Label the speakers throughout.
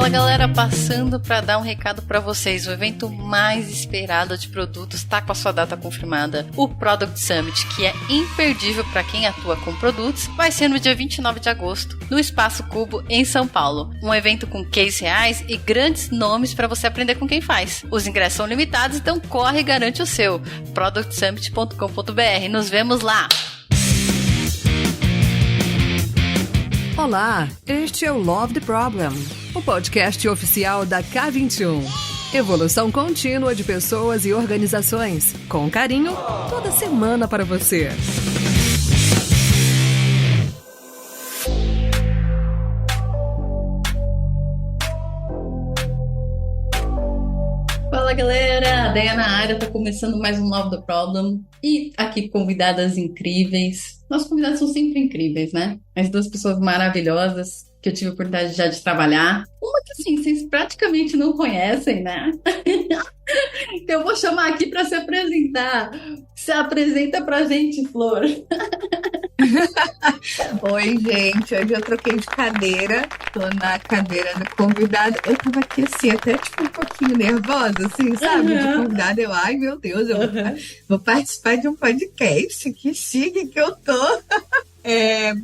Speaker 1: Fala galera, passando para dar um recado para vocês. O evento mais esperado de produtos está com a sua data confirmada. O Product Summit, que é imperdível para quem atua com produtos, vai ser no dia 29 de agosto, no Espaço Cubo, em São Paulo. Um evento com cases reais e grandes nomes para você aprender com quem faz. Os ingressos são limitados, então corre e garante o seu. productsummit.com.br. Nos vemos lá!
Speaker 2: Olá, este é o Love the Problem, o podcast oficial da K21. Evolução contínua de pessoas e organizações, com carinho, toda semana para você.
Speaker 1: Fala galera, a Deia na área, tá começando mais um Love the Problem e aqui convidadas incríveis. Nossos convidados são sempre incríveis, né? As duas pessoas maravilhosas que eu tive a oportunidade já de trabalhar. Uma que assim, vocês praticamente não conhecem, né? Então eu vou chamar aqui para se apresentar. Se apresenta pra gente, Flor.
Speaker 3: Oi, gente. Hoje eu troquei de cadeira. Tô na cadeira do convidado. Eu tava aqui assim, até tipo um pouquinho nervosa, assim, sabe? De convidado. Eu, ai meu Deus, eu vou participar de um podcast. Que chique que eu tô.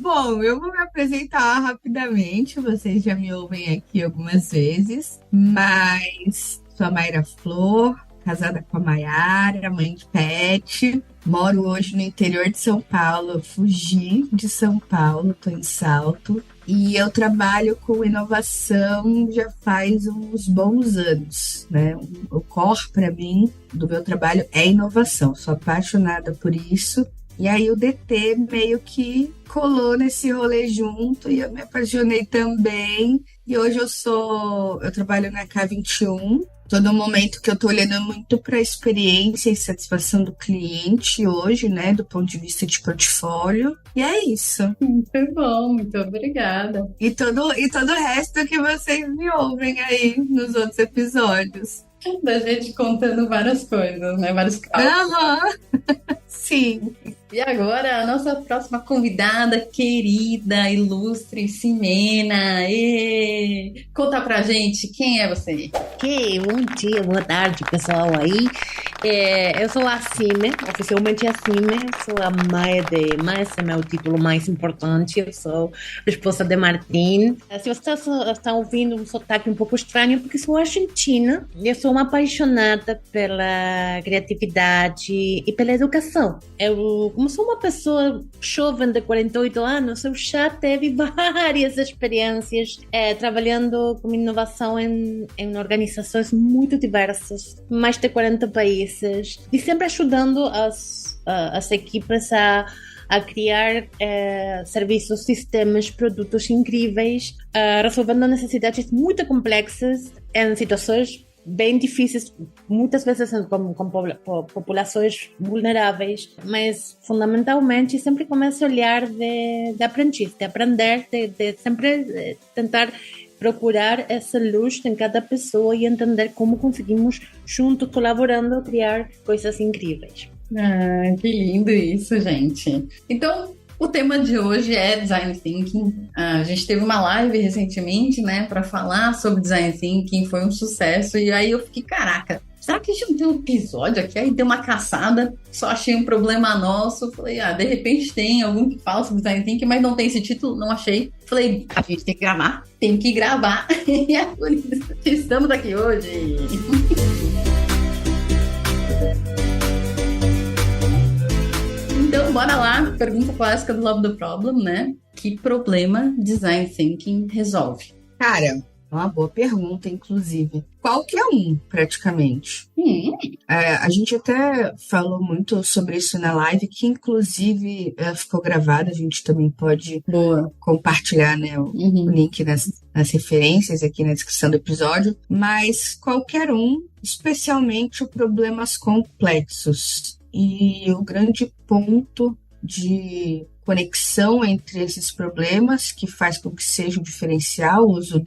Speaker 3: Bom, eu vou me apresentar rapidamente. Vocês já me ouvem aqui algumas vezes. Mas sou a Mayra Flor, casada com a Mayara, mãe de pet. Moro hoje no interior de São Paulo. Eu fugi de São Paulo, tô em Salto. E eu trabalho com inovação já faz uns bons anos, né? O core, para mim, do meu trabalho é inovação. Sou apaixonada por isso. E aí o DT meio que colou nesse rolê junto e eu me apaixonei também. E hoje eu trabalho na K21. Todo momento que eu tô olhando muito para a experiência e satisfação do cliente hoje, né, do ponto de vista de portfólio. E é isso.
Speaker 1: Muito bom, muito obrigada.
Speaker 3: E todo o resto que vocês me ouvem aí nos outros episódios.
Speaker 1: Da gente contando várias coisas, né, vários casos.
Speaker 3: Sim.
Speaker 1: E agora, a nossa próxima convidada, querida, ilustre, Ximena. Conta pra gente, quem é você?
Speaker 4: Ok, bom dia, boa tarde, pessoal aí. Eu sou a Xime, oficialmente a Xime, sou a mãe de, mas é meu título mais importante, eu sou a esposa de Martim. Se você está ouvindo um sotaque um pouco estranho, porque sou argentina, eu sou uma apaixonada pela criatividade e pela educação. Como sou uma pessoa jovem de 48 anos, eu já tive várias experiências trabalhando com inovação em organizações muito diversas, mais de 40 países, e sempre ajudando as equipes a criar serviços, sistemas, produtos incríveis, resolvendo necessidades muito complexas em situações bem difíceis, muitas vezes com populações vulneráveis, mas fundamentalmente sempre com esse olhar de aprendiz, de aprender, de sempre tentar procurar essa luz em cada pessoa e entender como conseguimos, juntos, colaborando, criar coisas incríveis.
Speaker 1: Ah, que lindo isso, gente. Então, o tema de hoje é Design Thinking. A gente teve uma live recentemente, né, para falar sobre Design Thinking, foi um sucesso, e aí eu fiquei, caraca, será que a gente não tem um episódio aqui? Aí deu uma caçada, só achei um problema nosso, falei, de repente tem algum que fala sobre Design Thinking, mas não tem esse título, não achei. Falei, a gente tem que gravar, e é por isso que estamos aqui hoje. Então, bora lá, pergunta clássica do Love the Problem, né? Que problema Design Thinking resolve?
Speaker 3: Cara, é uma boa pergunta, inclusive. Qualquer um, praticamente. A gente até falou muito sobre isso na live, que inclusive ficou gravada, a gente também pode compartilhar, né, o link nas referências aqui na descrição do episódio. Mas qualquer um, especialmente problemas complexos. E o grande ponto de conexão entre esses problemas, que faz com que seja um diferencial o uso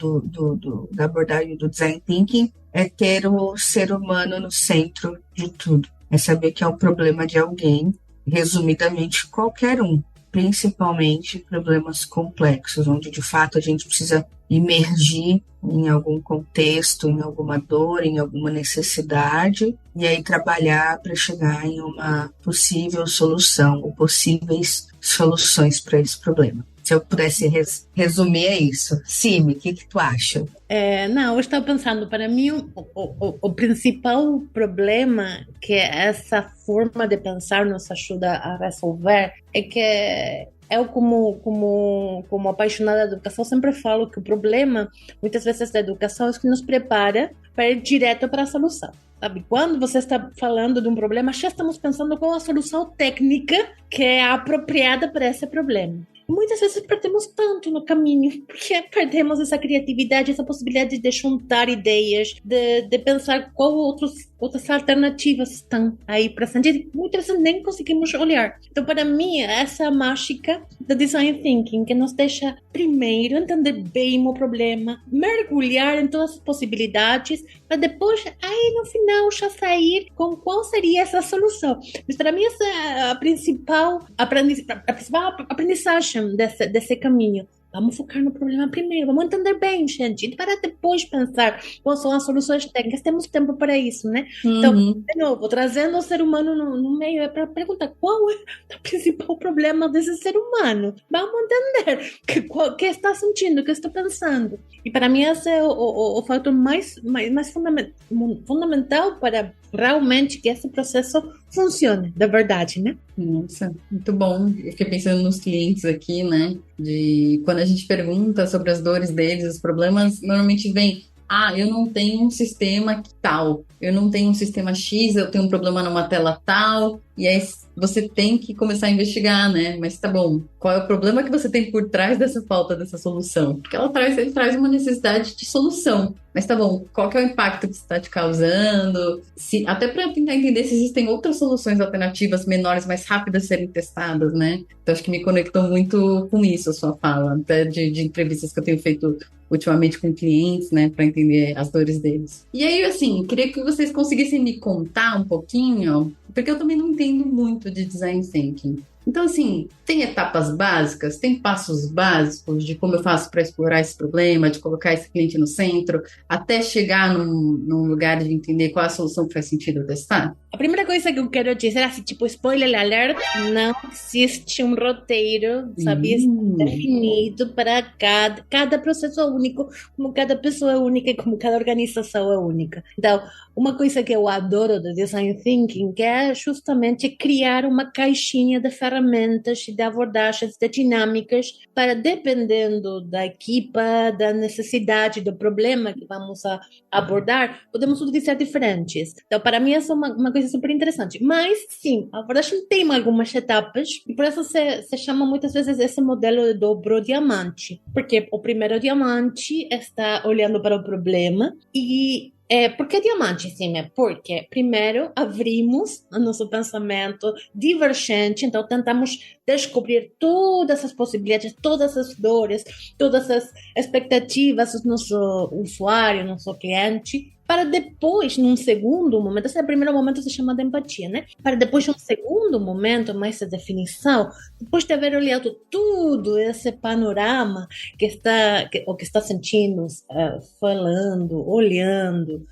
Speaker 3: da abordagem do Design Thinking, é ter o ser humano no centro de tudo. É saber que é o problema de alguém, resumidamente qualquer um. principalmente problemas complexos, onde de fato a gente precisa imergir em algum contexto, em alguma dor, em alguma necessidade, e aí trabalhar para chegar em uma possível solução, ou possíveis soluções para esse problema. Se eu pudesse resumir, é isso. Simi, o que tu acha?
Speaker 4: Não, eu estava pensando, para mim, o principal problema que essa forma de pensar nos ajuda a resolver é que eu, como apaixonada da educação, sempre falo que o problema, muitas vezes, da educação é que nos prepara para ir direto para a solução. Sabe? Quando você está falando de um problema, já estamos pensando qual a solução técnica que é apropriada para esse problema. Muitas vezes perdemos tanto no caminho, porque perdemos essa criatividade, essa possibilidade de juntar ideias, de pensar qual outras alternativas estão aí presentes. Muitas vezes nem conseguimos olhar. Então, para mim, essa é a mágica do design thinking, que nos deixa primeiro entender bem o problema, mergulhar em todas as possibilidades, para depois, aí no final, já sair com qual seria essa solução. Mas para mim, essa é a principal aprendizagem desse caminho. Vamos focar no problema primeiro, vamos entender bem, gente, e para depois pensar quais são as soluções técnicas. Temos tempo para isso, né? Então, de novo, trazendo o ser humano no meio, é para perguntar qual é o principal problema desse ser humano. Vamos entender o que está sentindo, o que está pensando. E para mim esse é o fator mais fundamental para realmente que esse processo funcione, da verdade, né?
Speaker 1: Nossa, muito bom. Eu fiquei pensando nos clientes aqui, né? De quando a gente pergunta sobre as dores deles, os problemas, normalmente vem: eu não tenho um sistema tal, eu não tenho um sistema X, eu tenho um problema numa tela tal, e aí você tem que começar a investigar, né? Mas tá bom, qual é o problema que você tem por trás dessa falta dessa solução? Porque ele traz uma necessidade de solução. Mas tá bom, qual que é o impacto que isso está te causando? Até para tentar entender se existem outras soluções alternativas menores, mais rápidas de serem testadas, né? Então acho que me conectou muito com isso, a sua fala, até de entrevistas que eu tenho feito ultimamente com clientes, né, para entender as dores deles. E aí, assim, queria que vocês conseguissem me contar um pouquinho, porque eu também não entendo muito de design thinking. Então, assim, tem etapas básicas, tem passos básicos de como eu faço para explorar esse problema, de colocar esse cliente no centro, até chegar num lugar de entender qual é a solução que faz sentido testar?
Speaker 4: A primeira coisa que eu quero dizer, assim, tipo, spoiler alert, não existe um roteiro, sabe, definido para cada processo é único, como cada pessoa é única e como cada organização é única. Então, uma coisa que eu adoro do design thinking é justamente criar uma caixinha de ferramentas, de abordagens, de dinâmicas, para, dependendo da equipa, da necessidade, do problema que vamos abordar, podemos utilizar diferentes. Então, para mim, essa é uma coisa super interessante. Mas, sim, a abordagem tem algumas etapas, e por isso se chama muitas vezes esse modelo de dobro diamante, porque o primeiro diamante está olhando para o problema e por que diamante, sim? Porque primeiro abrimos o nosso pensamento divergente, então tentamos descobrir todas as possibilidades, todas as dores, todas as expectativas do nosso usuário, nosso cliente, para depois, num segundo momento, esse primeiro momento se chama de empatia, né? Para depois, num segundo momento, mais de definição, depois de haver olhado tudo esse panorama que está sentindo, falando, olhando,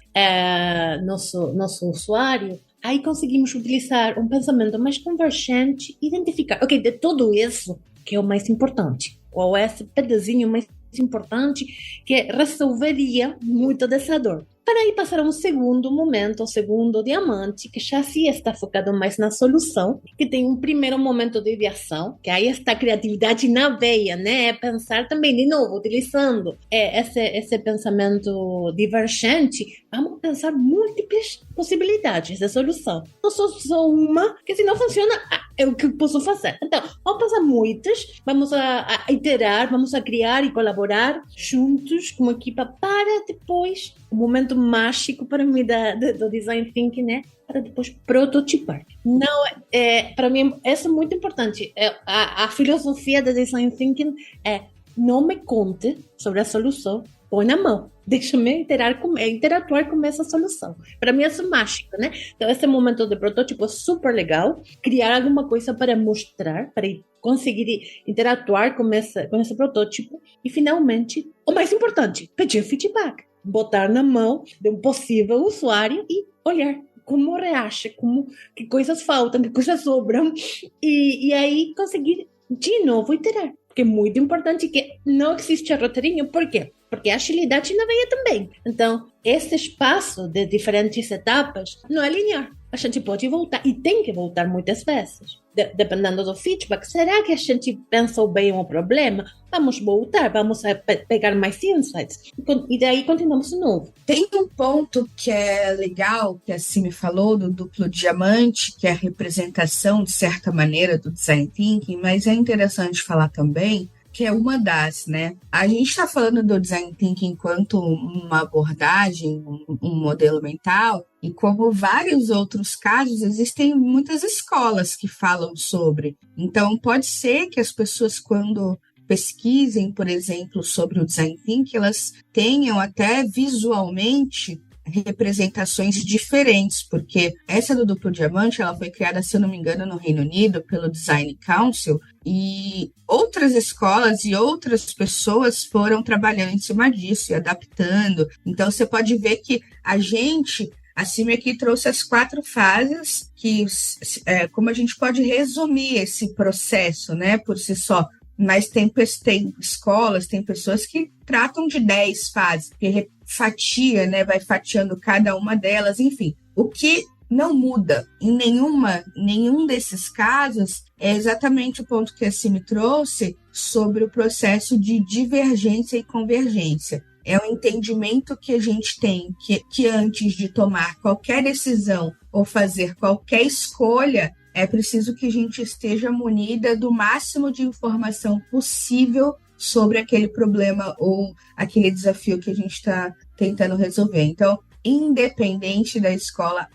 Speaker 4: nosso usuário, aí conseguimos utilizar um pensamento mais convergente, identificar, ok, de tudo isso, que é o mais importante, qual é esse pedacinho mais importante que resolveria muito dessa dor. Para aí passar a um segundo momento, o segundo diamante, que já se está focado mais na solução, que tem um primeiro momento de ideação, que aí está a criatividade na veia, né? É pensar também, de novo, utilizando esse pensamento divergente, vamos pensar múltiplas possibilidades de solução. Não só uma, que se não funciona, é o que eu posso fazer. Então, vamos pensar muitas, vamos a iterar, vamos a criar e colaborar juntos, como equipa, para depois, o momento mágico para mim do design thinking, né? Para depois prototipar. Não, para mim, isso é muito importante. A filosofia do design thinking é: não me conte sobre a solução, põe na mão. Deixa-me interatuar com essa solução. Para mim, isso é mágico, né? Então, esse momento de protótipo é super legal. Criar alguma coisa para mostrar, para conseguir interatuar com esse protótipo. E, finalmente, o mais importante, pedir feedback. Botar na mão de um possível usuário e olhar como reage, que coisas faltam, que coisas sobram. E aí, conseguir, de novo, iterar. Porque é muito importante que não existe roteirinho. Por quê? Porque a agilidade na veia também. Então, esse espaço de diferentes etapas não é linear. A gente pode voltar, e tem que voltar muitas vezes. Dependendo do feedback, será que a gente pensou bem o problema? Vamos voltar, vamos pegar mais insights. E daí continuamos de novo.
Speaker 3: Tem um ponto que é legal, que a Simi falou, do duplo diamante, que é a representação, de certa maneira, do design thinking, mas é interessante falar também que é uma das, né? A gente está falando do design thinking enquanto uma abordagem, um modelo mental, e como vários outros casos, existem muitas escolas que falam sobre. Então, pode ser que as pessoas, quando pesquisem, por exemplo, sobre o design thinking, elas tenham até visualmente representações diferentes, porque essa do duplo diamante, ela foi criada, se eu não me engano, no Reino Unido, pelo Design Council, e outras escolas e outras pessoas foram trabalhando em cima disso e adaptando. Então, você pode ver que a Simi aqui trouxe as 4 fases, que como a gente pode resumir esse processo, né, por si só. Mas tem escolas, tem pessoas que tratam de 10 fases, que fatia, né, vai fatiando cada uma delas, enfim. O que não muda em nenhum desses casos é exatamente o ponto que a Simi trouxe sobre o processo de divergência e convergência. É um entendimento que a gente tem que antes de tomar qualquer decisão ou fazer qualquer escolha, é preciso que a gente esteja munida do máximo de informação possível sobre aquele problema ou aquele desafio que a gente está tentando resolver. Então, independente da escola,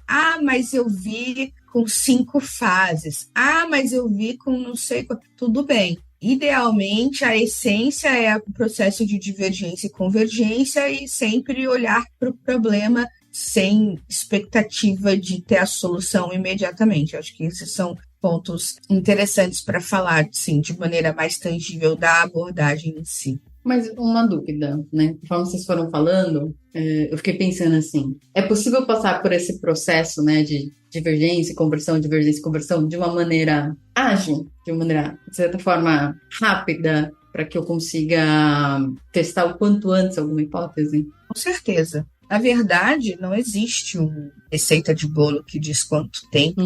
Speaker 3: mas eu vi com 5 fases, mas eu vi com não sei quanto, tudo bem. Idealmente, a essência é o processo de divergência e convergência e sempre olhar para o problema sem expectativa de ter a solução imediatamente. Acho que esses são pontos interessantes para falar, sim, de maneira mais tangível da abordagem em si.
Speaker 1: Mas uma dúvida, né? Conforme vocês foram falando, eu fiquei pensando assim, é possível passar por esse processo, né, de divergência, conversão, de uma maneira ágil, de uma maneira, de certa forma, rápida, para que eu consiga testar o quanto antes alguma hipótese?
Speaker 3: Com certeza. Na verdade, não existe uma receita de bolo que diz quanto tempo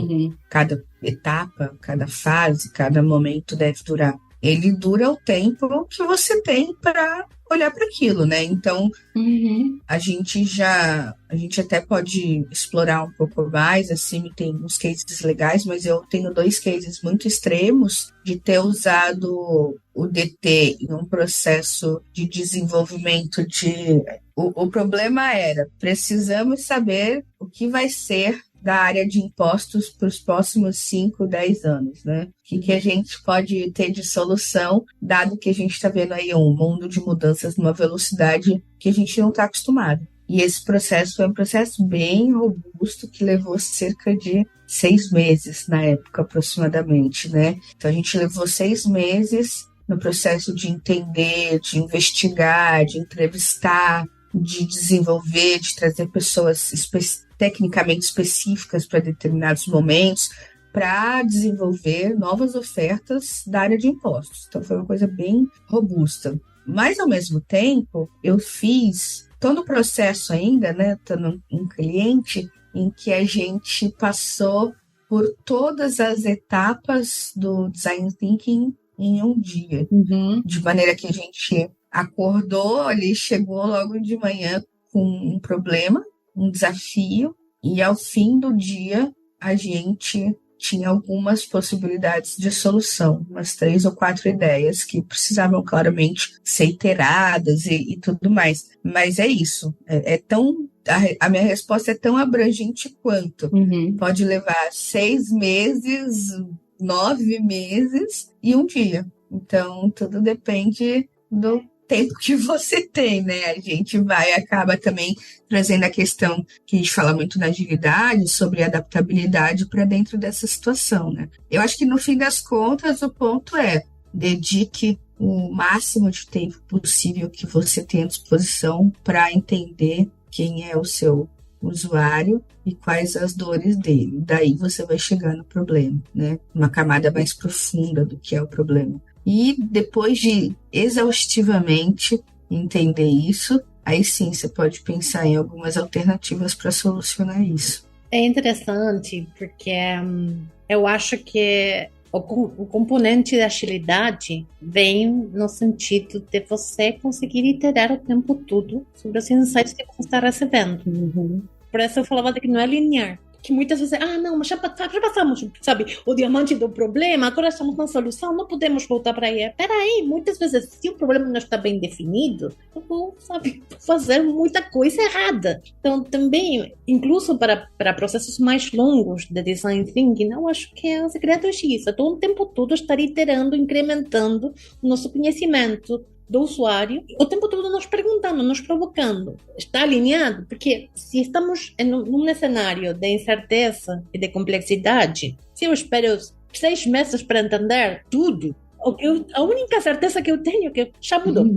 Speaker 3: cada etapa, cada fase, cada momento deve durar. Ele dura o tempo que você tem para olhar para aquilo, né? Então, a gente até pode explorar um pouco mais, assim, tem uns cases legais, mas eu tenho 2 cases muito extremos de ter usado o DT em um processo de desenvolvimento de... O problema era, precisamos saber o que vai ser da área de impostos para os próximos 5, 10 anos, né? O que a gente pode ter de solução, dado que a gente está vendo aí um mundo de mudanças numa velocidade que a gente não está acostumado. E esse processo foi um processo bem robusto que levou cerca de 6 meses na época, aproximadamente, né? Então a gente levou 6 meses no processo de entender, de investigar, de entrevistar, de desenvolver, de trazer pessoas tecnicamente específicas para determinados momentos, para desenvolver novas ofertas da área de impostos. Então, foi uma coisa bem robusta. Mas, ao mesmo tempo, eu fiz todo o processo ainda, né, estando um cliente, em que a gente passou por todas as etapas do Design Thinking em um dia. De maneira que a gente acordou ali, chegou logo de manhã com um problema, um desafio, e ao fim do dia a gente tinha algumas possibilidades de solução, umas 3 ou 4 ideias que precisavam claramente ser iteradas e tudo mais. Mas é isso, a minha resposta é tão abrangente quanto. Pode levar 6 meses, 9 meses e um dia. Então, tudo depende do tempo que você tem, né? A gente acaba também trazendo a questão que a gente fala muito na agilidade, sobre adaptabilidade para dentro dessa situação, né? Eu acho que no fim das contas o ponto é: dedique o máximo de tempo possível que você tem à disposição para entender quem é o seu usuário e quais as dores dele. Daí você vai chegar no problema, né? Uma camada mais profunda do que é o problema. E depois de exaustivamente entender isso, aí sim você pode pensar em algumas alternativas para solucionar isso.
Speaker 4: É interessante porque eu acho que o componente da agilidade vem no sentido de você conseguir iterar o tempo todo sobre os insights que você está recebendo. Por isso eu falava de que não é linear. Que muitas vezes, não, mas já passamos, sabe, o diamante do problema, agora estamos na solução, não podemos voltar para aí. Peraí, muitas vezes, se o problema não está bem definido, eu vou, fazer muita coisa errada. Então, também, incluso para processos mais longos de design thinking, eu acho que é um segredo isso. Então, o tempo todo estar iterando, incrementando o nosso conhecimento do usuário, o tempo todo nos perguntando, nos provocando. Está alinhado? Porque se estamos num cenário de incerteza e de complexidade, se eu espero 6 meses para entender tudo, a única certeza que eu tenho é que já mudou.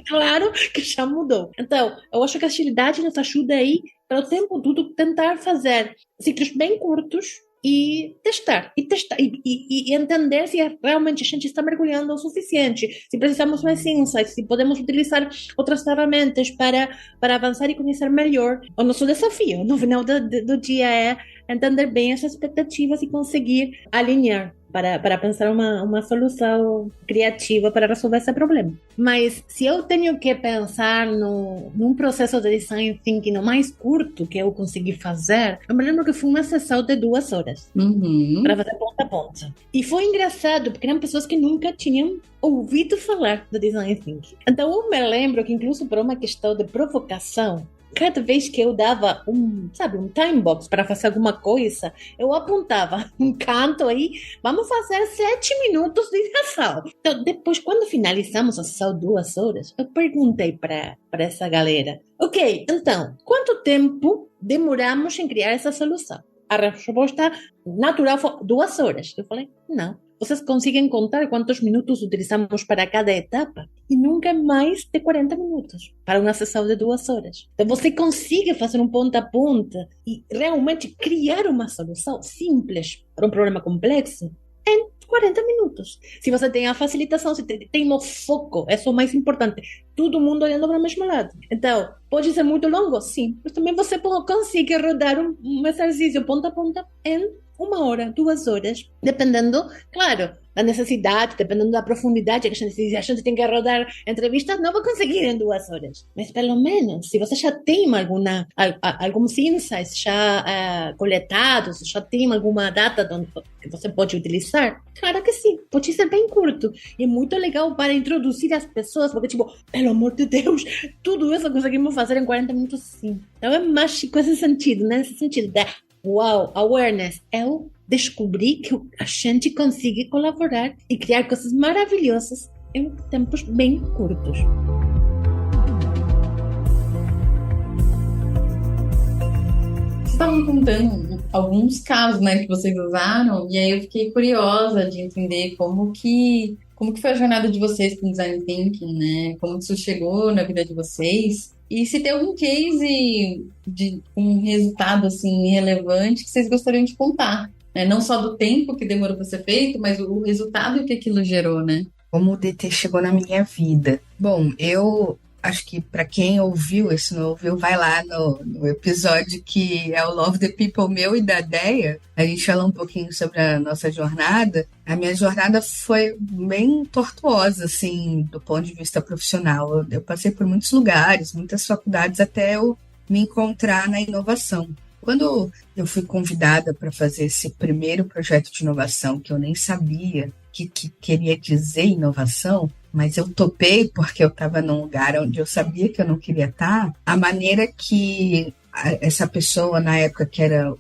Speaker 4: Claro que já mudou. Então, eu acho que a agilidade nos ajuda aí para o tempo todo tentar fazer ciclos bem curtos e testar e entender se realmente a gente está mergulhando o suficiente, se precisamos mais insights, se podemos utilizar outras ferramentas para avançar e conhecer melhor. O nosso desafio no final do dia é entender bem as expectativas e conseguir alinhar para pensar uma solução criativa para resolver esse problema. Mas se eu tenho que pensar num processo de design thinking o mais curto que eu consegui fazer, eu me lembro que foi uma sessão de 2 horas para fazer ponta a ponta. E foi engraçado, porque eram pessoas que nunca tinham ouvido falar do design thinking. Então eu me lembro que, incluso por uma questão de provocação, cada vez que eu dava um time box para fazer alguma coisa, eu apontava um canto aí, vamos fazer 7 minutos de ação. Então, depois, quando finalizamos a sessão 2 horas, eu perguntei para essa galera, ok, então, quanto tempo demoramos em criar essa solução? A resposta natural foi 2 horas. Eu falei, não. Vocês conseguem contar quantos minutos utilizamos para cada etapa? E nunca mais de 40 minutos para uma sessão de 2 horas. Então você consegue fazer um ponta a ponta e realmente criar uma solução simples para um problema complexo em 40 minutos. Se você tem a facilitação, se tem o foco, isso é o mais importante. Todo mundo olhando para o mesmo lado. Então, pode ser muito longo? Sim. Mas também você consegue rodar um exercício ponta a ponta em 1 hora, 2 horas, dependendo, claro, da necessidade, dependendo da profundidade que a gente tem que rodar entrevistas, não vai conseguir em 2 horas. Mas pelo menos, se você já tem alguns insights já coletados, já tem alguma data que você pode utilizar, claro que sim, pode ser bem curto. E é muito legal para introduzir as pessoas, porque pelo amor de Deus, tudo isso conseguimos fazer em 40 minutos, sim. Então é mágico esse sentido, né? Nesse sentido da awareness. Eu descobri que a gente consegue colaborar e criar coisas maravilhosas em tempos bem curtos.
Speaker 1: Vocês estavam contando alguns casos, né, que vocês usaram, e aí eu fiquei curiosa de entender como que foi a jornada de vocês com Design Thinking, né? Como isso chegou na vida de vocês. E se tem algum case de um resultado assim relevante que vocês gostariam de contar, né? Não só do tempo que demorou para ser feito, mas o resultado que aquilo gerou, né?
Speaker 3: Como o DT chegou na minha vida. Bom, eu acho que para quem ouviu, esse não ouviu, vai lá no episódio que é o Love the People meu e da Deia. A gente fala um pouquinho sobre a nossa jornada. A minha jornada foi bem tortuosa, assim, do ponto de vista profissional. Eu passei por muitos lugares, muitas faculdades, até eu me encontrar na inovação. Quando eu fui convidada para fazer esse primeiro projeto de inovação, que eu nem sabia que queria dizer inovação, mas eu topei porque eu estava num lugar onde eu sabia que eu não queria estar, a maneira que essa pessoa, na época que era,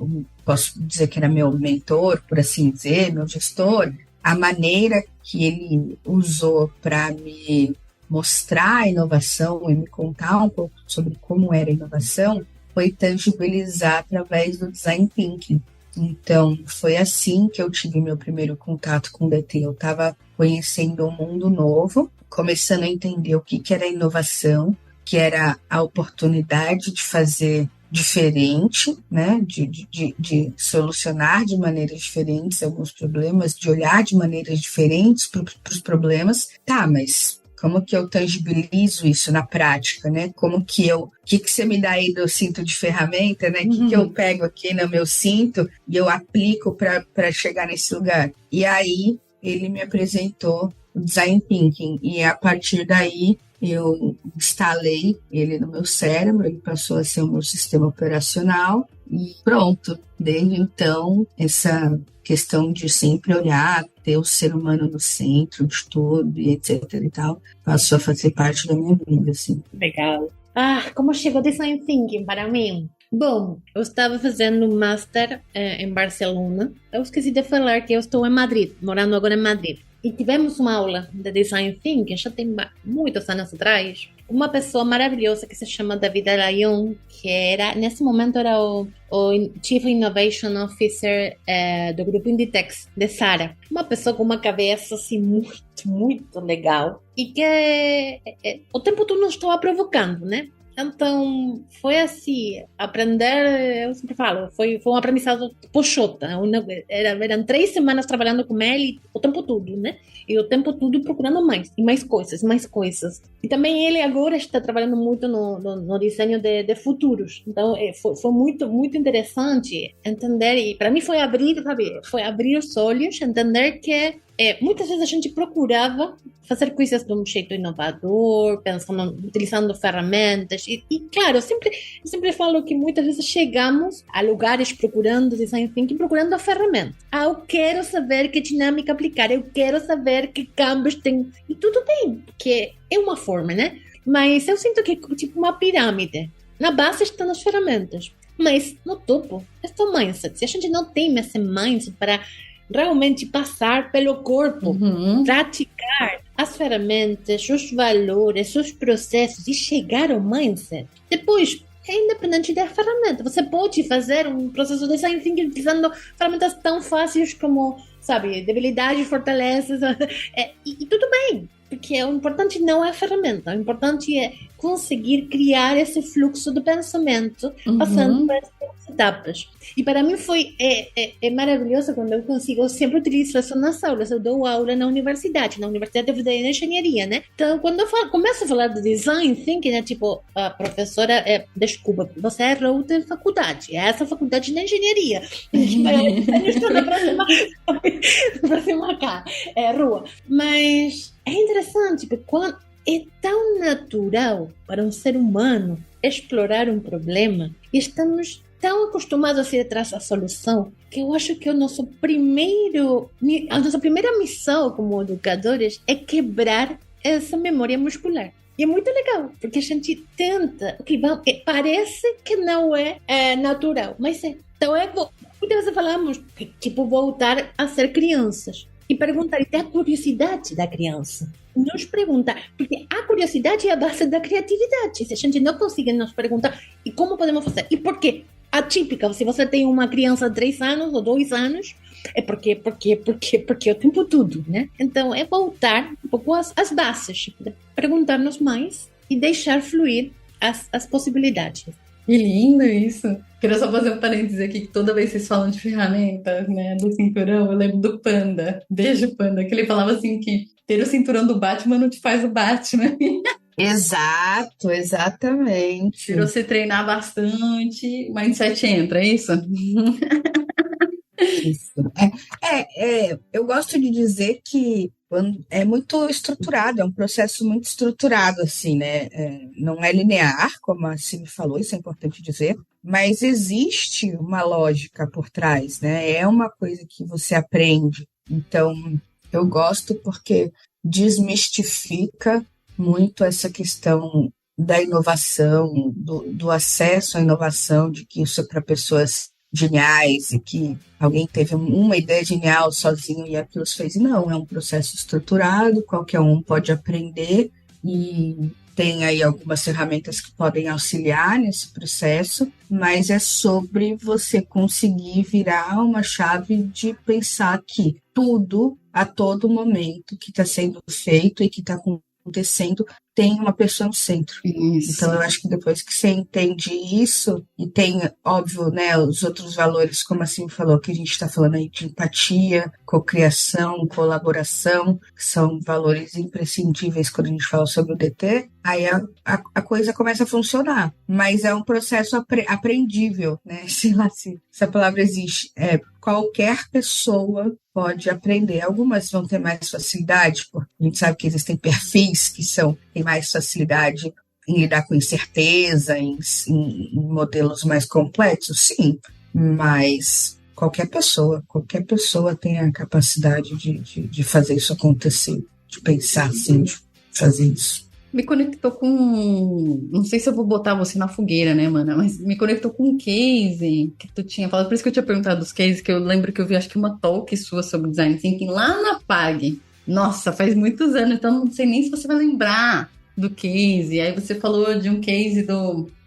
Speaker 3: posso dizer que era meu mentor, por assim dizer, meu gestor, a maneira que ele usou para me mostrar a inovação e me contar um pouco sobre como era a inovação foi tangibilizar através do design thinking. Então, foi assim que eu tive meu primeiro contato com o DT. Eu estava conhecendo um mundo novo, começando a entender o que era inovação, que era a oportunidade de fazer diferente, né? De solucionar de maneiras diferentes alguns problemas, de olhar de maneiras diferentes para os problemas. Tá, mas como que eu tangibilizo isso na prática, né? Como que o que você me dá aí do cinto de ferramenta, né? O que eu pego aqui no meu cinto e eu aplico para chegar nesse lugar? E aí ele me apresentou o Design Thinking e a partir daí eu instalei ele no meu cérebro, ele passou a ser o meu sistema operacional e pronto. Desde então, essa questão de sempre olhar, ter o ser humano no centro de tudo e etc e tal, passou a fazer parte da minha vida, assim.
Speaker 4: Legal. Como chegou Design Thinking para mim? Bom, eu estava fazendo um master em Barcelona. Eu esqueci de falar que eu estou em Madrid, morando agora em Madrid. E tivemos uma aula de Design Thinking, já tem muitos anos atrás. Uma pessoa maravilhosa que se chama David Alayon, que nesse momento era o Chief Innovation Officer do grupo Inditex, de Zara. Uma pessoa com uma cabeça assim muito, muito legal. E que o tempo todo nos estava provocando, né? Então, foi assim, aprender, eu sempre falo, foi um aprendizado pochota. Eram 3 semanas trabalhando com ele o tempo todo, né? E o tempo todo procurando mais, e mais coisas, mais coisas. E também ele agora está trabalhando muito no desenho de futuros. Então, foi muito, muito interessante entender, e para mim foi abrir os olhos, entender que muitas vezes a gente procurava fazer coisas de um jeito inovador, utilizando ferramentas. E claro, eu sempre falo que muitas vezes chegamos a lugares procurando design thinking, procurando a ferramenta. Eu quero saber que dinâmica aplicar, eu quero saber que câmbios tem. E tudo bem, porque é uma forma, né? Mas eu sinto que é tipo uma pirâmide. Na base estão as ferramentas, mas no topo está o mindset. Se a gente não tem esse mindset para realmente passar pelo corpo, praticar as ferramentas, os valores, os processos e chegar ao mindset. Depois, é independente da ferramenta. Você pode fazer um processo de design thinking utilizando ferramentas tão fáceis como, sabe, debilidades, fortalezas, e tudo bem. Porque o importante não é a ferramenta, o importante é conseguir criar esse fluxo de pensamento, passando por essas etapas. E para mim é maravilhoso quando eu consigo, eu sempre utilizo isso nas aulas, eu dou aula na universidade de engenharia, né? Então, quando eu começo a falar de design thinking, é tipo, a professora, desculpa, você errou de faculdade, é essa faculdade de engenharia. Eu estou na próxima rua. Mas é interessante, porque é tão natural para um ser humano explorar um problema e estamos tão acostumados a ir atrás da solução que eu acho que a nossa primeira missão como educadores é quebrar essa memória muscular. E é muito legal, porque a gente tenta, parece que não é natural, mas é. Então, muitas vezes falamos que, tipo, voltar a ser crianças. E perguntar, e ter a curiosidade da criança. Nos perguntar, porque a curiosidade é a base da criatividade. Se a gente não conseguir nos perguntar, e como podemos fazer? E por quê? A típica, se você tem uma criança de 3 anos ou 2 anos, é porque o tempo todo, né? Então, é voltar um pouco às bases, perguntar-nos mais e deixar fluir as possibilidades.
Speaker 1: Que lindo isso. Queria só fazer um parênteses aqui, que toda vez que vocês falam de ferramentas, né, do cinturão, eu lembro do Panda, beijo Panda, que ele falava assim que ter o cinturão do Batman não te faz o Batman.
Speaker 3: Exato, exatamente.
Speaker 1: Se você treinar bastante, mindset entra, é isso?
Speaker 3: Isso. Eu gosto de dizer que é muito estruturado, é um processo muito estruturado, assim, né? Não é linear, como a Cine falou, isso é importante dizer, mas existe uma lógica por trás, né? É uma coisa que você aprende. Então, eu gosto porque desmistifica muito essa questão da inovação, do acesso à inovação, de que isso é para pessoas geniais e que alguém teve uma ideia genial sozinho e aquilo se fez. Não, é um processo estruturado, qualquer um pode aprender e tem aí algumas ferramentas que podem auxiliar nesse processo, mas é sobre você conseguir virar uma chave de pensar que tudo, a todo momento, que está sendo feito e que está acontecendo, tem uma pessoa no centro.
Speaker 1: Isso.
Speaker 3: Então, eu acho que depois que você entende isso, e tem, óbvio, né, os outros valores, como assim falou, que a gente está falando aí de empatia, cocriação, colaboração, que são valores imprescindíveis quando a gente fala sobre o DT, aí a coisa começa a funcionar. Mas é um processo aprendível, né? Sei lá se essa palavra existe. Qualquer pessoa pode aprender. Algumas vão ter mais facilidade, porque a gente sabe que existem perfis que têm mais facilidade em lidar com incerteza, em modelos mais complexos, sim. Mas qualquer pessoa tem a capacidade de fazer isso acontecer, de pensar assim, de fazer isso.
Speaker 1: Me conectou com... Não sei se eu vou botar você na fogueira, né, mana? Mas me conectou com um case que tu tinha falado. Por isso que eu tinha perguntado dos cases, que eu lembro que eu vi, acho que uma talk sua sobre Design Thinking lá na PAG. Nossa, faz muitos anos, então não sei nem se você vai lembrar do case. Aí você falou de um case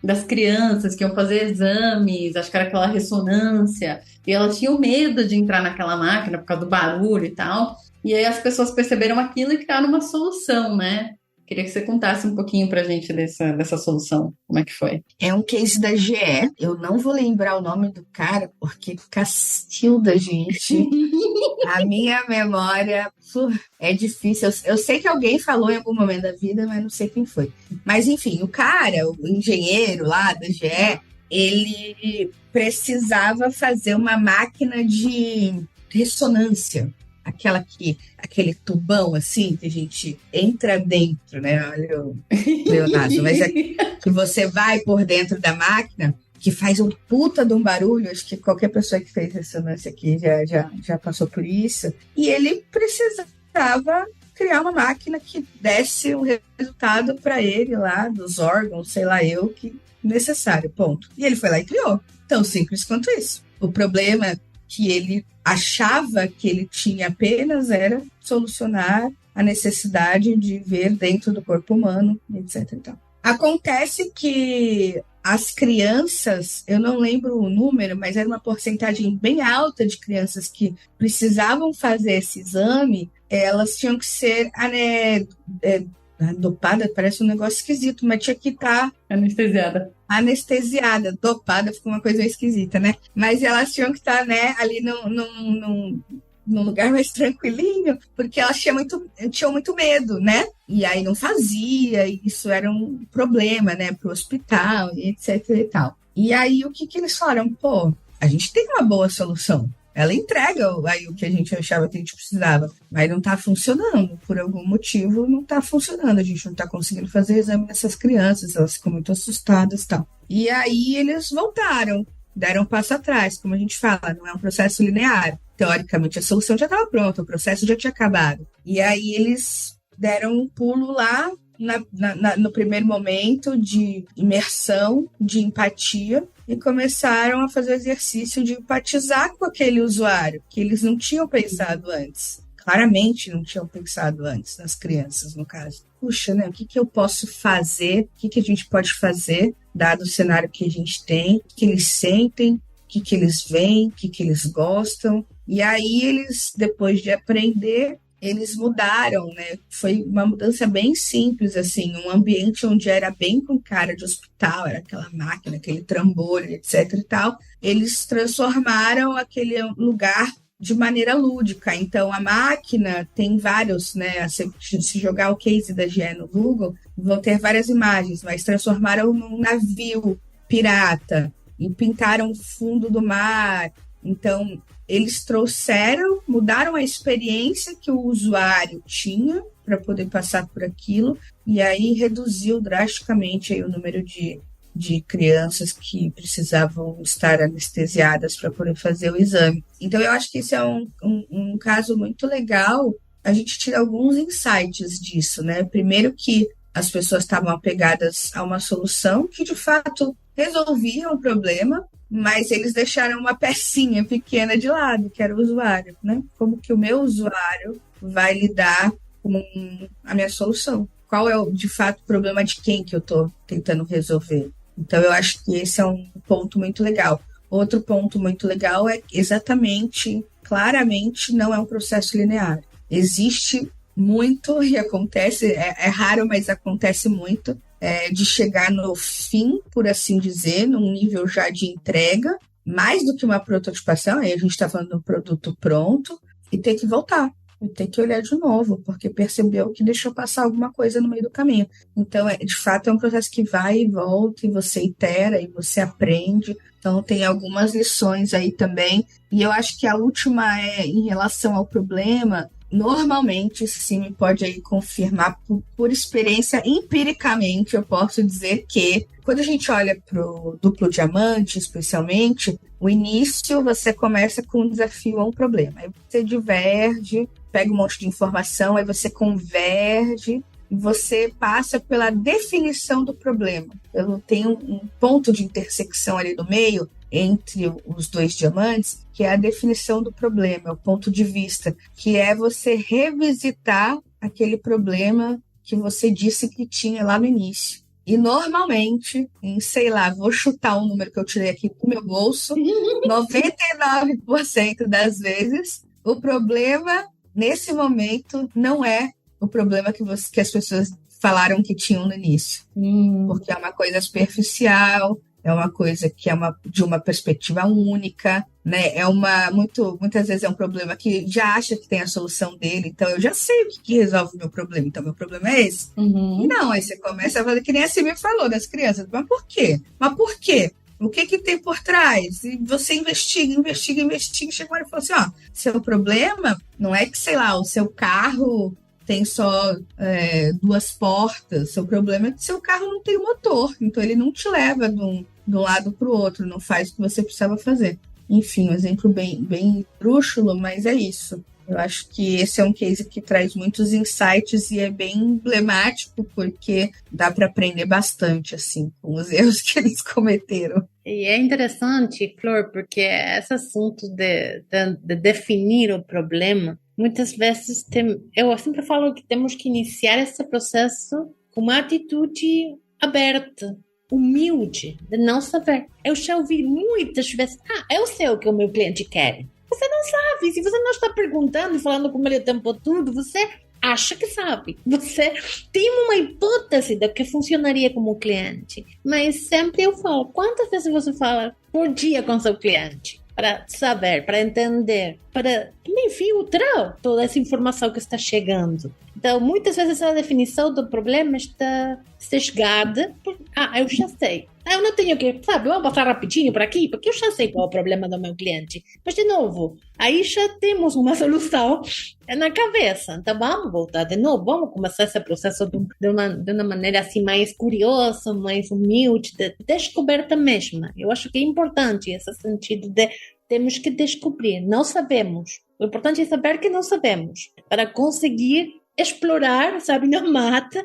Speaker 1: das crianças que iam fazer exames, acho que era aquela ressonância, e elas tinham medo de entrar naquela máquina por causa do barulho e tal. E aí as pessoas perceberam aquilo e criaram uma solução, né? Queria que você contasse um pouquinho pra gente dessa solução. Como é que foi?
Speaker 3: É um case da GE. Eu não vou lembrar o nome do cara, porque Cacilda, gente. A minha memória é difícil. Eu sei que alguém falou em algum momento da vida, mas não sei quem foi. Mas, enfim, o cara, o engenheiro lá da GE, ele precisava fazer uma máquina de ressonância. Aquele tubão assim que a gente entra dentro, né? Olha o Leonardo, mas é que você vai por dentro da máquina, que faz um puta de um barulho. Acho que qualquer pessoa que fez ressonância aqui já passou por isso. E ele precisava criar uma máquina que desse o resultado para ele lá, dos órgãos, sei lá eu, que necessário, ponto. E ele foi lá e criou. Tão simples quanto isso. O problema que ele achava que ele tinha apenas era solucionar a necessidade de ver dentro do corpo humano, etc. Então, acontece que as crianças, eu não lembro o número, mas era uma porcentagem bem alta de crianças que precisavam fazer esse exame, elas tinham que ser dopada, parece um negócio esquisito, mas tinha que estar anestesiada, dopada, ficou uma coisa esquisita, né? Mas elas tinham que estar, né, ali num lugar mais tranquilinho, porque elas tinham muito medo, né? E aí não fazia, e isso era um problema, né, para o hospital, e etc e tal. E aí o que eles falaram? Pô, a gente tem uma boa solução. Ela entrega aí o que a gente achava que a gente precisava, mas não está funcionando. Por algum motivo, não está funcionando. A gente não está conseguindo fazer exame nessas crianças, elas ficam muito assustadas e tal. E aí eles voltaram, deram um passo atrás, como a gente fala, não é um processo linear. Teoricamente, a solução já estava pronta, o processo já tinha acabado. E aí eles deram um pulo lá no primeiro momento de imersão, de empatia, e começaram a fazer o exercício de empatizar com aquele usuário, que eles não tinham pensado antes. Claramente não tinham pensado antes, nas crianças, no caso. Puxa, né? O que eu posso fazer? O que a gente pode fazer, dado o cenário que a gente tem? O que eles sentem? O que eles veem? O que eles gostam? E aí eles, depois de aprender, eles mudaram, né? Foi uma mudança bem simples, assim, um ambiente onde era bem com cara de hospital, era aquela máquina, aquele trambolho, etc e tal. Eles transformaram aquele lugar de maneira lúdica. Então, a máquina tem vários, né? Se jogar o case da GE no Google, vão ter várias imagens, mas transformaram num navio pirata e pintaram o fundo do mar. Então, eles mudaram a experiência que o usuário tinha para poder passar por aquilo, e aí reduziu drasticamente aí o número de crianças que precisavam estar anestesiadas para poder fazer o exame. Então, eu acho que esse é um caso muito legal. A gente tira alguns insights disso, né? Primeiro que as pessoas estavam apegadas a uma solução que, de fato, resolvia um problema, mas eles deixaram uma pecinha pequena de lado, que era o usuário, né? Como que o meu usuário vai lidar com a minha solução? qual é, de fato, o problema de quem que eu estou tentando resolver. Então, eu acho que esse é um ponto muito legal. Outro ponto muito legal é exatamente, claramente, não é um processo linear. Existe muito, e acontece, é raro, mas acontece muito, de chegar no fim, por assim dizer, num nível já de entrega, mais do que uma prototipação, aí a gente está falando do produto pronto, e ter que voltar, e ter que olhar de novo, porque percebeu que deixou passar alguma coisa no meio do caminho. Então, de fato, é um processo que vai e volta, e você itera, e você aprende. Então, tem algumas lições aí também. E eu acho que a última é em relação ao problema. Normalmente, sim, me pode aí confirmar por experiência, empiricamente, eu posso dizer que quando a gente olha para o duplo diamante, especialmente, o início você começa com um desafio ou um problema. Aí você diverge, pega um monte de informação, aí você converge, e você passa pela definição do problema. Eu tenho um ponto de intersecção ali no meio, entre os dois diamantes, que é a definição do problema, é o ponto de vista, que é você revisitar aquele problema que você disse que tinha lá no início. E normalmente, sei lá, vou chutar um número que eu tirei aqui do meu bolso, 99% das vezes, o problema, nesse momento, não é o problema que as pessoas falaram que tinham no início. Porque é uma coisa superficial, é uma coisa que é de uma perspectiva única, né? Muitas vezes é um problema que já acha que tem a solução dele, então eu já sei o que resolve o meu problema, então meu problema é esse. Não, aí você começa a fazer que nem a Silvia falou das crianças, mas por quê? O que tem por trás? E você investiga, chega uma hora e fala assim, seu problema não é que, sei lá, o seu carro tem só 2 portas, seu problema é que seu carro não tem motor, então ele não te leva de um lado para o outro, não faz o que você precisava fazer. Enfim, um exemplo bem trúxulo, mas é isso. Eu acho que esse é um case que traz muitos insights e é bem emblemático, porque dá para aprender bastante, assim, com os erros que eles cometeram.
Speaker 4: E é interessante, Flor, porque esse assunto de definir o problema, muitas vezes eu sempre falo que temos que iniciar esse processo com uma atitude aberta, humilde, de não saber. Eu já ouvi muitas vezes, eu sei o que o meu cliente quer. Você não sabe, se você não está perguntando e falando com ele o tempo todo, você acha que sabe. Você tem uma hipótese do que funcionaria como cliente. Mas sempre eu falo, quantas vezes você fala por dia com seu cliente? Para saber, para entender, para também filtrar toda essa informação que está chegando. Então, muitas vezes a definição do problema está sesgada por, eu já sei. Eu não tenho que, vamos passar rapidinho por aqui, porque eu já sei qual é o problema do meu cliente. Mas, de novo, aí já temos uma solução na cabeça. Então, vamos voltar de novo, vamos começar esse processo de uma maneira assim mais curiosa, mais humilde, de descoberta mesma. Eu acho que é importante esse sentido de temos que descobrir, não sabemos. O importante é saber que não sabemos, para conseguir explorar, na mata,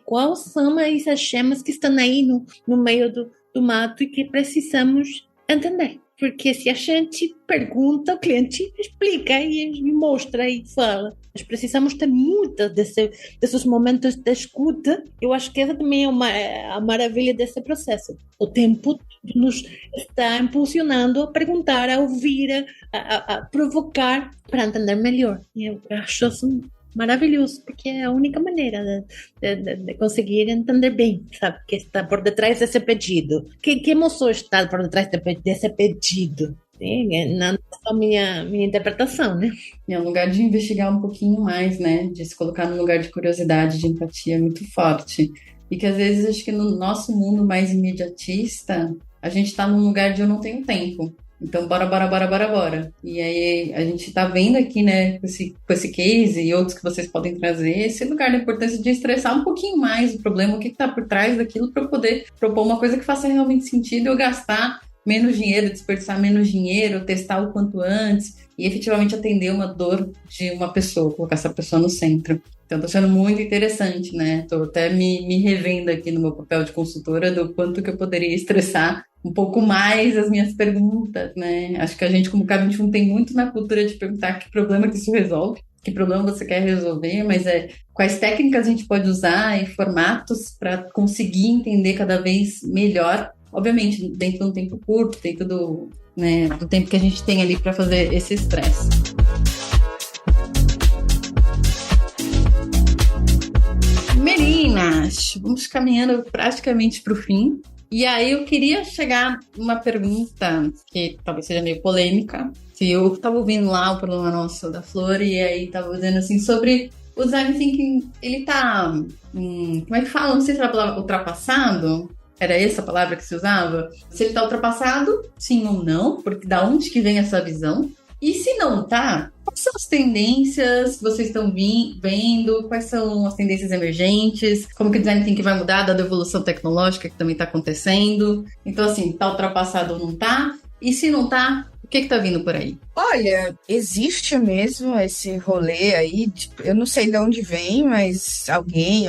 Speaker 4: quais são essas gemas que estão aí no meio do mato e que precisamos entender. Porque se a gente pergunta, o cliente explica e mostra e fala. Nós precisamos ter muitos desses momentos de escuta. Eu acho que essa também é a maravilha desse processo. O tempo nos está impulsionando a perguntar, a ouvir, a provocar para entender melhor. E eu acho assim maravilhoso, porque é a única maneira de conseguir entender bem, que está por detrás desse pedido. Que emoção está por detrás desse pedido? Não só minha interpretação, né?
Speaker 1: E é um lugar de investigar um pouquinho mais, né? De se colocar no lugar de curiosidade, de empatia muito forte. E que às vezes, acho que no nosso mundo mais imediatista, a gente está num lugar de eu não tenho tempo. Então, bora. E aí, a gente tá vendo aqui, né, com esse case e outros que vocês podem trazer, esse lugar da importância de estressar um pouquinho mais o problema, o que tá por trás daquilo, para eu poder propor uma coisa que faça realmente sentido, eu gastar menos dinheiro, desperdiçar menos dinheiro, testar o quanto antes. e efetivamente atender uma dor de uma pessoa, colocar essa pessoa no centro. Então tá sendo muito interessante, né? Tô até me revendo aqui no meu papel de consultora do quanto que eu poderia estressar um pouco mais as minhas perguntas, né? Acho que a gente, como K21, tem muito na cultura de perguntar que problema que isso resolve, que problema você quer resolver, mas quais técnicas a gente pode usar e formatos para conseguir entender cada vez melhor, obviamente, dentro de um tempo curto, dentro do, né, do tempo que a gente tem ali para fazer esse estresse. Meninas, vamos caminhando praticamente para o fim. E aí eu queria chegar numa pergunta que talvez seja meio polêmica. Eu estava ouvindo lá o programa nosso da Flor e aí estava dizendo assim sobre o design thinking, ele tá, como é que fala? Não sei se era a palavra ultrapassado. Era essa a palavra que se usava? Se ele tá ultrapassado, sim ou não, porque da onde que vem essa visão? E se não tá, quais são as tendências que vocês estão vendo? Quais são as tendências emergentes? Como que o design thinking vai mudar da evolução tecnológica que também está acontecendo? Então, assim, tá ultrapassado ou não tá? E se não tá, o que tá vindo por aí?
Speaker 3: Olha, existe mesmo esse rolê aí, tipo, eu não sei de onde vem, mas alguém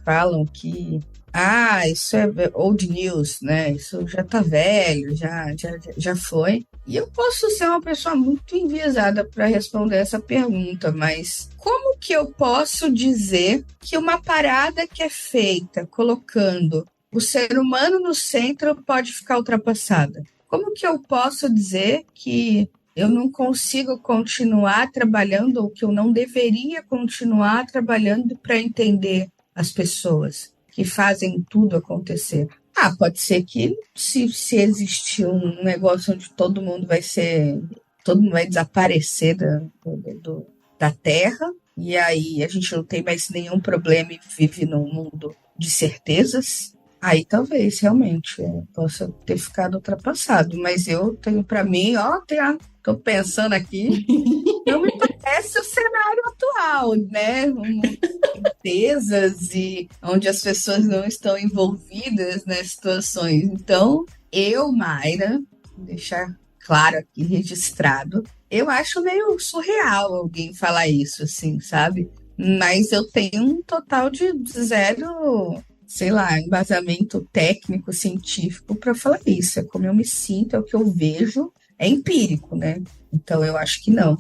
Speaker 3: falam que isso é old news, né? Isso já tá velho, já foi. E eu posso ser uma pessoa muito enviesada para responder essa pergunta, mas como que eu posso dizer que uma parada que é feita colocando o ser humano no centro pode ficar ultrapassada? Como que eu posso dizer que eu não consigo continuar trabalhando ou que eu não deveria continuar trabalhando para entender as pessoas que fazem tudo acontecer? Pode ser que se existir um negócio onde todo mundo vai desaparecer da Terra, e aí a gente não tem mais nenhum problema e vive num mundo de certezas, aí talvez realmente possa ter ficado ultrapassado. Mas eu tenho para mim, tô pensando aqui, não me parece o cenário atual, né? Certezas e onde as pessoas não estão envolvidas nas situações. Então, Mayra, vou deixar claro aqui, registrado, eu acho meio surreal alguém falar isso, assim, sabe? Mas eu tenho um total de zero, sei lá, embasamento técnico, científico para falar isso. É como eu me sinto, é o que eu vejo, é empírico, né? Então, eu acho que não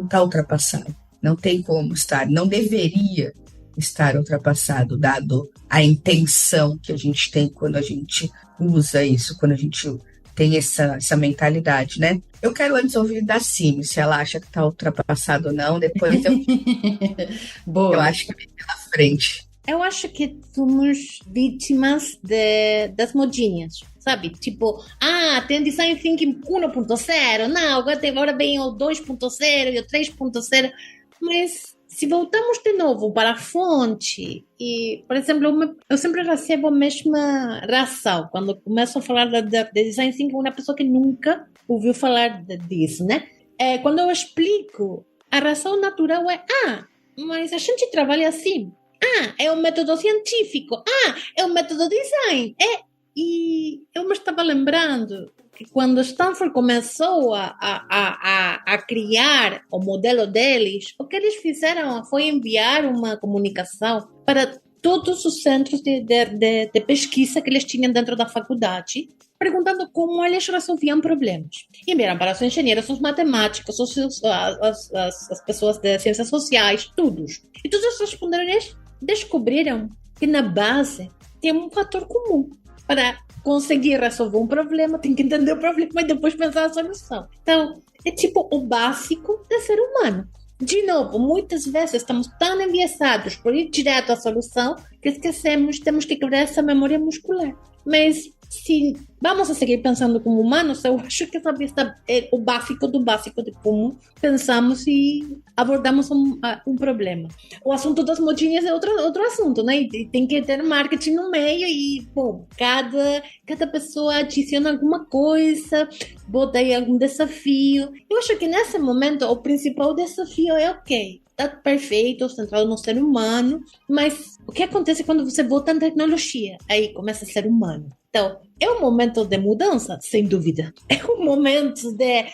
Speaker 3: está ultrapassado. Não tem como estar, não deveria estar ultrapassado, dado a intenção que a gente tem quando a gente usa isso, quando a gente tem essa mentalidade, né? Eu quero antes ouvir da Cime, se ela acha que está ultrapassado ou não, depois
Speaker 1: Boa.
Speaker 3: Eu acho que vem pela frente.
Speaker 4: Eu acho que somos vítimas das modinhas, sabe? Tipo, tem Design Thinking 1.0, não, agora vem o 2.0 e o 3.0, mas se voltamos de novo para a fonte, e, por exemplo, eu sempre recebo a mesma reação quando começo a falar de Design Thinking com uma pessoa que nunca ouviu falar disso, né? Quando eu explico, a reação natural é, mas a gente trabalha assim. É um método científico. É um método design. E eu me estava lembrando que quando Stanford começou a criar o modelo deles, o que eles fizeram foi enviar uma comunicação para todos os centros de pesquisa que eles tinham dentro da faculdade, perguntando como eles resolviam problemas. E enviaram para os engenheiros, os matemáticos, as pessoas de ciências sociais, todos. E todos responderam, eles descobriram que na base tem um fator comum. Para conseguir resolver um problema, tem que entender o problema e depois pensar a solução. Então, é tipo o básico do ser humano. De novo, muitas vezes estamos tão enviesados por ir direto à solução que esquecemos, temos que quebrar essa memória muscular. Mas se vamos a seguir pensando como humanos, eu acho que essa vista é o básico do básico de como pensamos e abordamos um problema. O assunto das modinhas é outro assunto, né? E tem que ter marketing no meio e, bom, cada pessoa adiciona alguma coisa, bota aí algum desafio. Eu acho que nesse momento o principal desafio é tá perfeito, centrado no ser humano, mas o que acontece quando você bota em tecnologia? Aí começa a ser humano. Então, é um momento de mudança, sem dúvida. É um momento de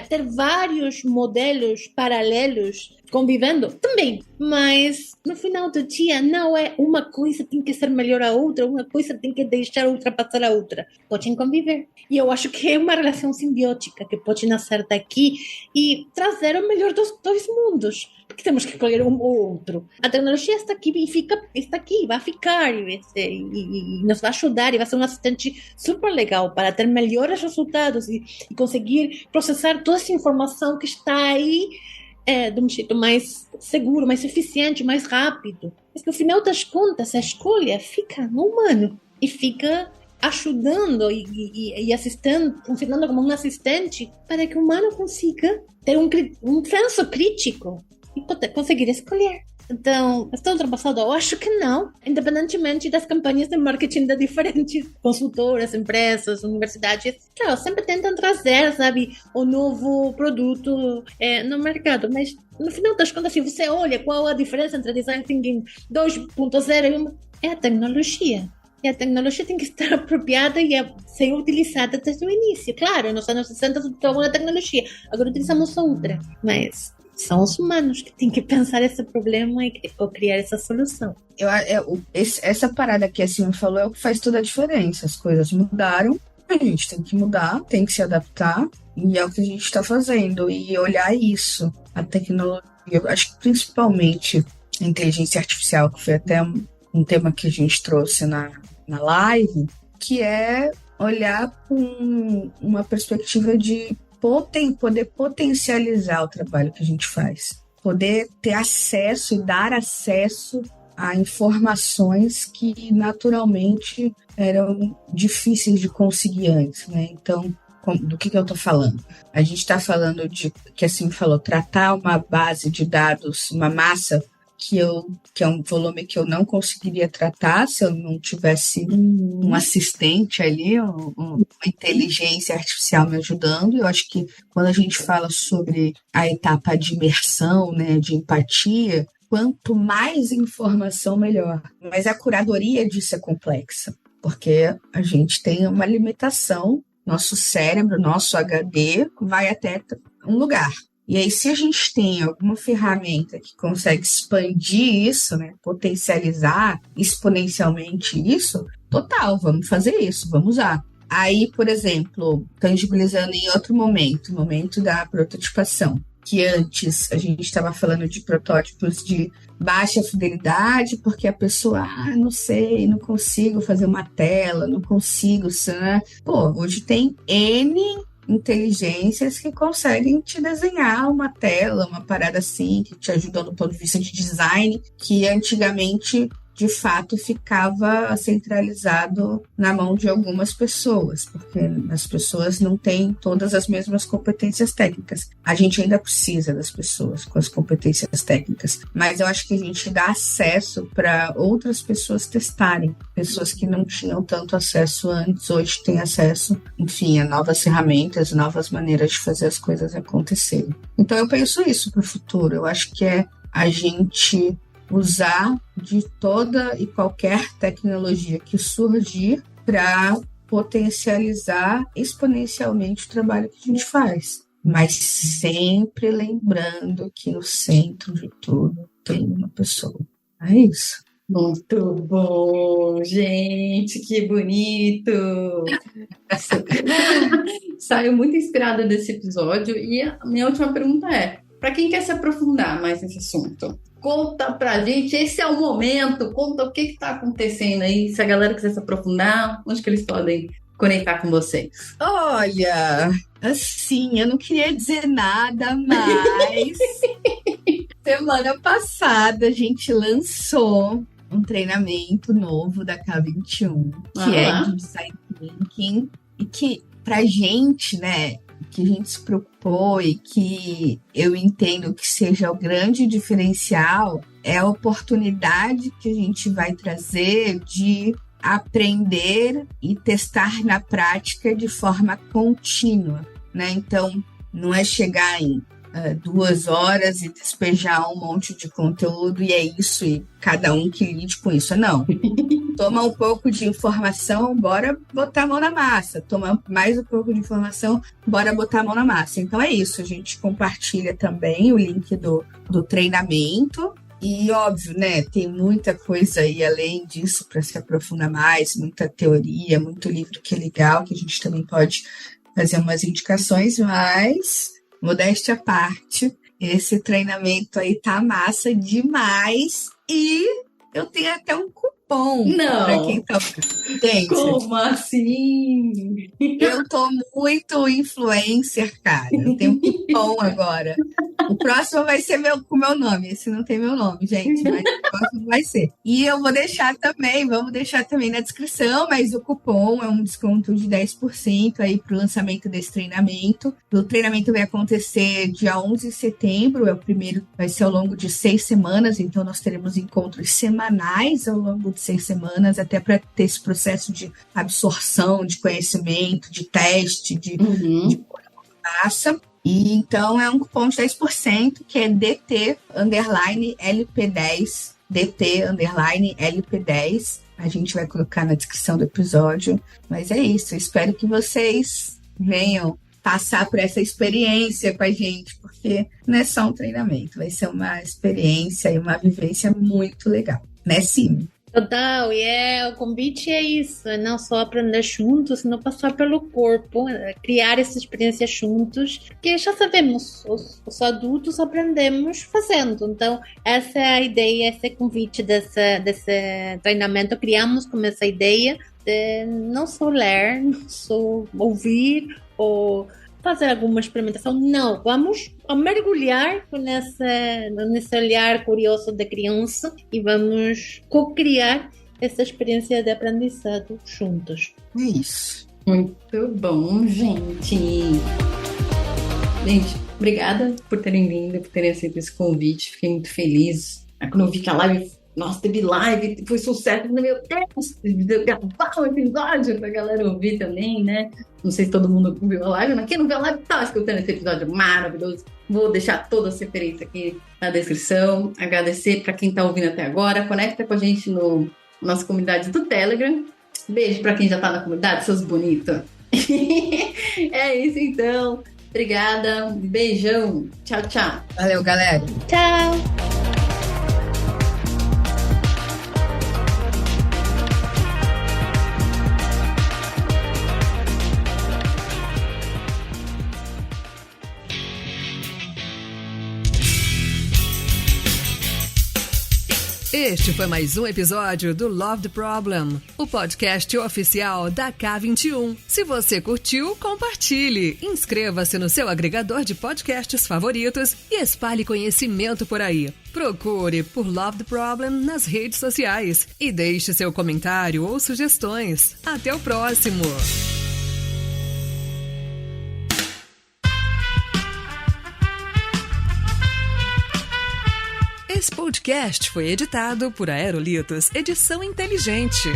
Speaker 4: ter vários modelos paralelos convivendo também. Mas, no final do dia, não é uma coisa tem que ser melhor a outra, uma coisa tem que deixar ultrapassar a outra. Podem conviver. E eu acho que é uma relação simbiótica que pode nascer daqui e trazer o melhor dos dois mundos. Porque temos que escolher um ou outro. A tecnologia está aqui e está aqui, vai ficar e nos vai ajudar e vai ser um assistente super legal para ter melhores resultados e conseguir processar toda essa informação que está aí de um jeito mais seguro, mais eficiente, mais rápido. Mas no final das contas, a escolha fica no humano e fica ajudando e assistindo, funcionando como um assistente para que o humano consiga ter um senso crítico e poder conseguir escolher. Então, está ultrapassado? Eu acho que não, independentemente das campanhas de marketing de diferentes consultoras, empresas, universidades. Claro, sempre tentam trazer, sabe, o novo produto no mercado, mas no final das contas, se você olha qual a diferença entre Design Thinking 2.0 e 1, é a tecnologia. E a tecnologia tem que estar apropriada e ser utilizada desde o início. Claro, nos anos 60 utilizamos a tecnologia, agora utilizamos outra, mas são os humanos que têm que pensar esse problema e criar essa solução.
Speaker 3: Essa parada que a Sim falou é o que faz toda a diferença. As coisas mudaram, a gente tem que mudar, tem que se adaptar, e é o que a gente está fazendo. E olhar isso, a tecnologia, eu acho que principalmente a inteligência artificial, que foi até um tema que a gente trouxe na live, que é olhar com uma perspectiva de poder potencializar o trabalho que a gente faz. Poder ter acesso e dar acesso a informações que naturalmente eram difíceis de conseguir antes, né? Então, do que eu estou falando? A gente está falando de, que assim falou, tratar uma base de dados, uma massa que é um volume que eu não conseguiria tratar se eu não tivesse um assistente ali, uma inteligência artificial me ajudando. Eu acho que quando a gente fala sobre a etapa de imersão, né, de empatia, quanto mais informação, melhor. Mas a curadoria disso é complexa, porque a gente tem uma limitação, nosso cérebro, nosso HD vai até um lugar. E aí, se a gente tem alguma ferramenta que consegue expandir isso, né, potencializar exponencialmente isso, total, vamos fazer isso, vamos usar. Aí, por exemplo, tangibilizando em outro momento, o momento da prototipação, que antes a gente estava falando de protótipos de baixa fidelidade, porque a pessoa, não sei, não consigo fazer uma tela, não consigo, né? Pô, hoje tem N inteligências que conseguem te desenhar uma tela, uma parada assim, que te ajudam do ponto de vista de design, que antigamente, de fato, ficava centralizado na mão de algumas pessoas, porque as pessoas não têm todas as mesmas competências técnicas. A gente ainda precisa das pessoas com as competências técnicas, mas eu acho que a gente dá acesso para outras pessoas testarem. Pessoas que não tinham tanto acesso antes, hoje têm acesso, enfim, a novas ferramentas, novas maneiras de fazer as coisas acontecerem. Então eu penso isso para o futuro. Eu acho que é a gente usar de toda e qualquer tecnologia que surgir para potencializar exponencialmente o trabalho que a gente faz. Mas sempre lembrando que no centro de tudo tem uma pessoa. É isso.
Speaker 1: Muito bom, gente, que bonito! Saio muito inspirada desse episódio e a minha última pergunta é, para quem quer se aprofundar mais nesse assunto, conta pra gente, esse é o momento, conta o que está acontecendo aí, se a galera quiser se aprofundar, onde que eles podem conectar com vocês?
Speaker 3: Olha, assim, eu não queria dizer nada, mas semana passada a gente lançou um treinamento novo da K21, que é de Design Thinking, e que pra gente, né, que a gente se preocupou e que eu entendo que seja o grande diferencial é a oportunidade que a gente vai trazer de aprender e testar na prática de forma contínua, né? Então, não é chegar em 2 horas e despejar um monte de conteúdo e é isso, e cada um que lide com isso. Não. Toma um pouco de informação, bora botar a mão na massa. Toma mais um pouco de informação, bora botar a mão na massa. Então é isso, a gente compartilha também o link do treinamento. E óbvio, né, tem muita coisa aí além disso para se aprofundar mais, muita teoria, muito livro que é legal, que a gente também pode fazer umas indicações, mas modéstia à parte, esse treinamento aí tá massa demais e eu tenho até um cupom para quem tá. Gente,
Speaker 1: como assim?
Speaker 3: Eu tô muito influencer, cara. Eu tenho um cupom agora. O próximo vai ser com meu nome. Esse não tem meu nome, gente, mas o próximo vai ser. E eu vou deixar também, vamos deixar também na descrição, mas o cupom é um desconto de 10% aí pro lançamento desse treinamento. O treinamento vai acontecer dia 11 de setembro, é o primeiro, vai ser ao longo de 6 semanas, então nós teremos encontros semanais ao longo de 6 semanas, até para ter esse processo de absorção, de conhecimento, de teste, de massa. E então é um cupom de 10%, que é DT_LP10, DT_LP10. A gente vai colocar na descrição do episódio. Mas é isso, eu espero que vocês venham passar por essa experiência com a gente, porque não é só um treinamento, vai ser uma experiência e uma vivência muito legal, né, Sim?
Speaker 4: Total, o convite é isso, é não só aprender juntos, não passar pelo corpo, criar essa experiência juntos, que já sabemos, os adultos aprendemos fazendo, então essa é a ideia, esse convite desse treinamento, criamos com essa ideia de não só ler, não só ouvir ou fazer alguma experimentação, não, vamos mergulhar nesse olhar curioso da criança e vamos co-criar essa experiência de aprendizado juntos.
Speaker 3: É isso.
Speaker 1: Muito bom, gente. Gente, obrigada por terem vindo, por terem aceito esse convite, fiquei muito feliz. Quando eu vi que a live, nossa, teve live, foi sucesso, meu Deus, gravar um episódio pra galera ouvir também, né? Não sei se todo mundo viu a live, mas quem não viu a live tá escutando esse episódio maravilhoso. Vou deixar toda a referência aqui na descrição. Agradecer para quem tá ouvindo até agora. Conecta com a gente no nossa comunidade do Telegram. Beijo para quem já tá na comunidade, seus bonitos. É isso então. Obrigada. Um beijão. Tchau, tchau.
Speaker 3: Valeu, galera.
Speaker 4: Tchau.
Speaker 2: Este foi mais um episódio do Love the Problem, o podcast oficial da K21. Se você curtiu, compartilhe, inscreva-se no seu agregador de podcasts favoritos e espalhe conhecimento por aí. Procure por Love the Problem nas redes sociais e deixe seu comentário ou sugestões. Até o próximo! Esse podcast foi editado por Aerolitos Edição Inteligente.